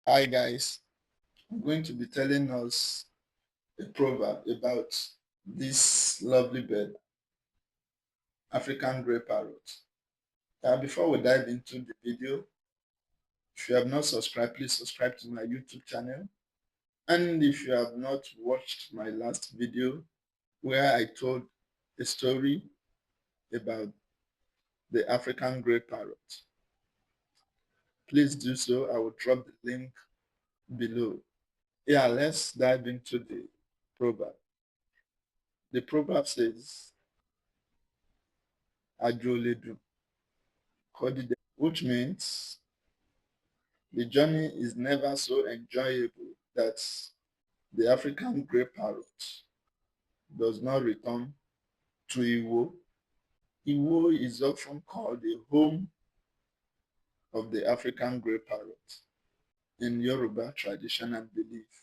Hi guys, I'm going to be telling us a proverb about this lovely bird, African Grey Parrot. Before we dive into the video, if you have not subscribed, please subscribe to my YouTube channel. And if you have not watched my last video where I told a story about the African Grey Parrot, please do so. I will drop the link below. Let's dive into the proverb. The proverb says, Ajoledu, which means the journey is never so enjoyable that the African grey parrot does not return to Iwo. Iwo is often called the home of the African grey parrot in Yoruba tradition and belief.